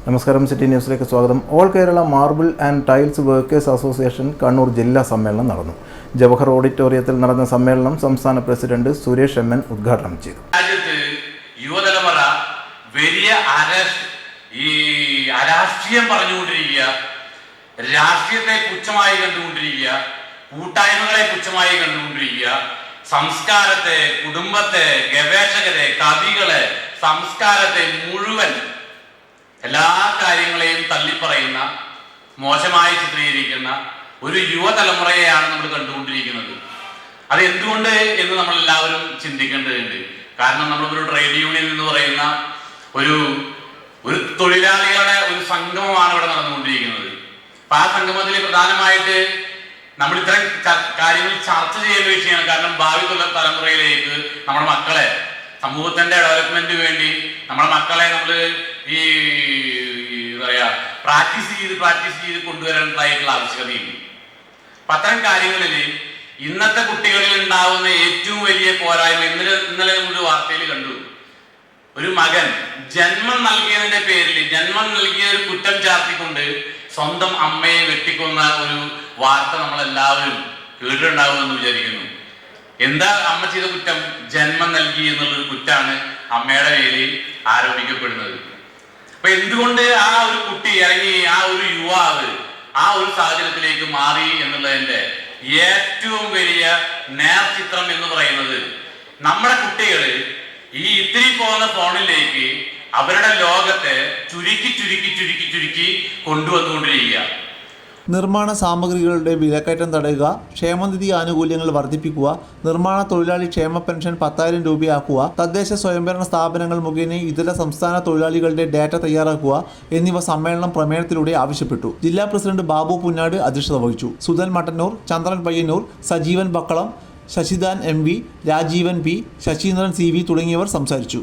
നമസ്കാരം, സിറ്റി ന്യൂസിലേക്ക് സ്വാഗതം. All Kerala marble and tiles workers association Kannur ജില്ലാ സമ്മേളനം നടന്നു. ജവഹർ ഓഡിറ്റോറിയത്തിൽ നടന്ന സമ്മേളനം സംസ്ഥാന പ്രസിഡന്റ് സുരേഷ് എം.എൻ ഉദ്ഘാടനം ചെയ്തു. രാജ്യത്ത് യുവതലമുറ വലിയ അരാഷ്ട്രീയം പറഞ്ഞുകൊണ്ടിരിക്കുക, രാഷ്ട്രീയത്തെ പുച്ഛമായി കണ്ടുകൊണ്ടിരിക്കുക, കൂട്ടായ്മകളെ പുച്ഛമായി കണ്ടുകൊണ്ടിരിക്കുക, സംസ്കാരത്തെ, കുടുംബത്തെ, ഗവേഷകരെ, കവികളെ, സംസ്കാരത്തെ മുഴുവൻ എല്ലാ കാര്യങ്ങളെയും തള്ളിപ്പറയുന്ന, മോശമായി ചിത്രീകരിക്കുന്ന ഒരു യുവതലമുറയെയാണ് നമ്മൾ കണ്ടുകൊണ്ടിരിക്കുന്നത്. അത് എന്തുകൊണ്ട് എന്ന് നമ്മൾ എല്ലാവരും ചിന്തിക്കേണ്ടതുണ്ട്. കാരണം നമ്മളൊരു ട്രേഡ് യൂണിയൻ എന്ന് പറയുന്ന ഒരു തൊഴിലാളികളുടെ ഒരു സംഗമമാണ് ഇവിടെ നടന്നുകൊണ്ടിരിക്കുന്നത്. അപ്പൊ ആ സംഗമത്തിൽ പ്രധാനമായിട്ട് നമ്മൾ ഇത്തരം കാര്യങ്ങൾ ചർച്ച ചെയ്യേണ്ട വിഷയമാണ്. കാരണം ഭാവി തലമുറയിലേക്ക് നമ്മുടെ മക്കളെ, സമൂഹത്തിന്റെ ഡെവലപ്മെന്റിന് വേണ്ടി നമ്മുടെ മക്കളെ നമ്മൾ ഈ പ്രാക്ടീസ് ചെയ്ത് കൊണ്ടുവരേണ്ടതായിട്ടുള്ള ആവശ്യകതയുണ്ട്. അപ്പൊ അത്തരം കാര്യങ്ങളിൽ ഇന്നത്തെ കുട്ടികളിൽ ഉണ്ടാവുന്ന ഏറ്റവും വലിയ പോരായ്മ, ഇന്നലെ നമ്മളൊരു വാർത്തയിൽ കണ്ടു. ഒരു മകൻ ജന്മം നൽകിയതിന്റെ പേരിൽ, ജന്മം നൽകിയ ഒരു കുറ്റം ചാർത്തിക്കൊണ്ട് സ്വന്തം അമ്മയെ വെട്ടിക്കൊന്ന ഒരു വാർത്ത നമ്മളെല്ലാവരും കേട്ടിട്ടുണ്ടാവുമെന്ന് വിചാരിക്കുന്നു. എന്താ അമ്മ ചെയ്ത കുറ്റം? ജന്മം നൽകി എന്നുള്ളൊരു കുറ്റാണ് അമ്മയുടെ പേരിൽ ആരോപിക്കപ്പെടുന്നത്. അപ്പൊ എന്തുകൊണ്ട് ആ ഒരു കുട്ടി ഇറങ്ങി, ആ ഒരു യുവാവ് ആ ഒരു സാഹചര്യത്തിലേക്ക് മാറി എന്നുള്ളതിന്റെ ഏറ്റവും വലിയ നേർചിത്രം എന്ന് പറയുന്നത് നമ്മുടെ കുട്ടികള് ഈ ഇത്തിരി പോകുന്ന ഫോണിലേക്ക് അവരുടെ ലോകത്തെ ചുരുക്കി കൊണ്ടുവന്നുകൊണ്ടിരിക്കുക. നിർമ്മാണ സാമഗ്രികളുടെ വിലക്കയറ്റം തടയുക, ക്ഷേമനിധി ആനുകൂല്യങ്ങൾ വർദ്ധിപ്പിക്കുക, നിർമ്മാണ തൊഴിലാളി ക്ഷേമ പെൻഷൻ 10,000 രൂപയാക്കുക, തദ്ദേശ സ്വയംഭരണ സ്ഥാപനങ്ങൾ മുഖേന ഇതര സംസ്ഥാന തൊഴിലാളികളുടെ ഡാറ്റ തയ്യാറാക്കുക എന്നിവ സമ്മേളനം പ്രമേയത്തിലൂടെ ആവശ്യപ്പെട്ടു. ജില്ലാ പ്രസിഡന്റ് ബാബു പുന്നാട് അധ്യക്ഷത വഹിച്ചു. സുധൻ മട്ടന്നൂർ, ചന്ദ്രൻ Payyanur, Sajeevan Bakkalam, Sasidharan MV., Rajeevan P., Saseendran CV. തുടങ്ങിയവർ സംസാരിച്ചു.